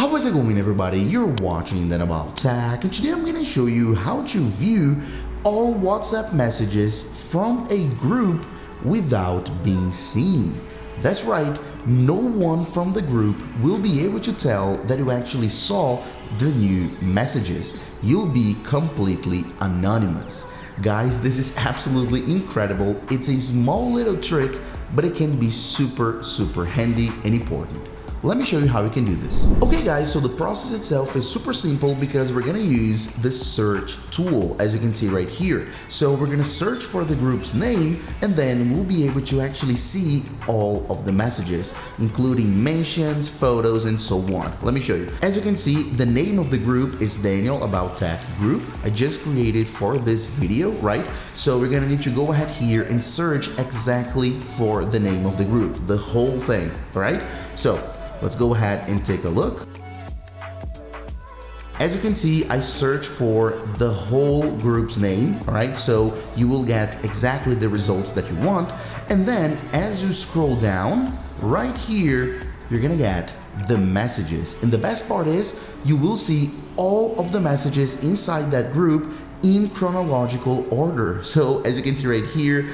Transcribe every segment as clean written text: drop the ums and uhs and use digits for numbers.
How is it going, everybody? You're watching Then About Tech, and today I'm going to show you how to view all WhatsApp messages from a group without being seen. That's right, no one from the group will be able to tell that you actually saw the new messages. You'll be completely anonymous. Guys, this is absolutely incredible. It's a small little trick, but it can be super handy and important. Let me show you how we can do this. Okay guys, so the process itself is super simple because we're gonna use the search tool, as you can see right here. So we're gonna search for the group's name, and then we'll be able to actually see all of the messages, including mentions, photos, and so on. Let me show you. As you can see, the name of the group is Daniel About Tech Group. I just created for this video, right? So we're gonna need to go ahead here and search exactly for the name of the group, the whole thing, right? So let's go ahead and take a look. As you can see, I searched for the whole group's name, all right? So you will get exactly the results that you want. And then as you scroll down, right here, you're gonna get the messages. And the best part is you will see all of the messages inside that group in chronological order. So as you can see right here,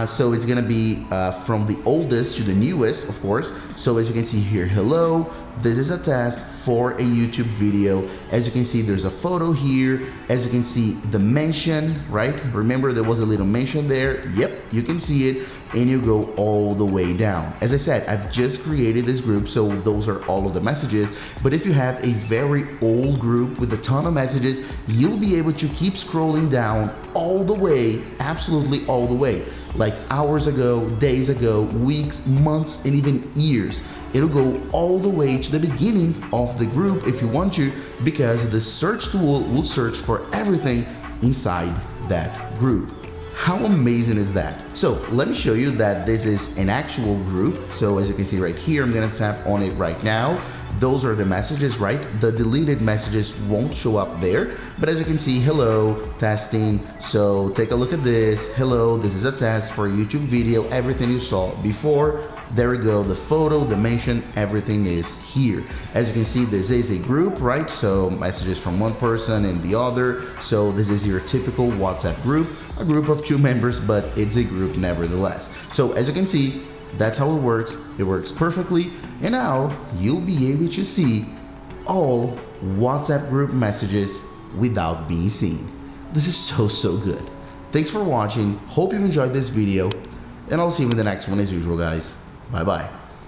so it's gonna be from the oldest to the newest, of course. So as you can see here, hello, this is a test for a YouTube video. As you can see, there's a photo here. As you can see, the mention, right? Remember there was a little mention there. Yep, you can see it, and you go all the way down. As I said, I've just created this group, so those are all of the messages. But if you have a very old group with a ton of messages, you'll be able to keep scrolling down all the way, absolutely all the way, like hours ago, days ago, weeks, months, and even years. It'll go all the way to the beginning of the group if you want to, because the search tool will search for everything inside that group. How amazing is that? So let me show you that this is an actual group. So as you can see right here, I'm gonna tap on it right now. Those are the messages, right? The deleted messages won't show up there, but as you can see, hello, testing. So take a look at this. Hello, this is a test for a YouTube video. Everything you saw before, there we go. The photo, the mention, everything is here. As you can see, this is a group, right? So messages from one person and the other. So this is your typical WhatsApp group, a group of 2 members, but it's a group nevertheless. So as you can see, that's how it works. It works perfectly. And now you'll be able to see all WhatsApp group messages without being seen. This is so good. Thanks for watching. Hope you enjoyed this video, and I'll see you in the next one as usual, guys. Bye bye.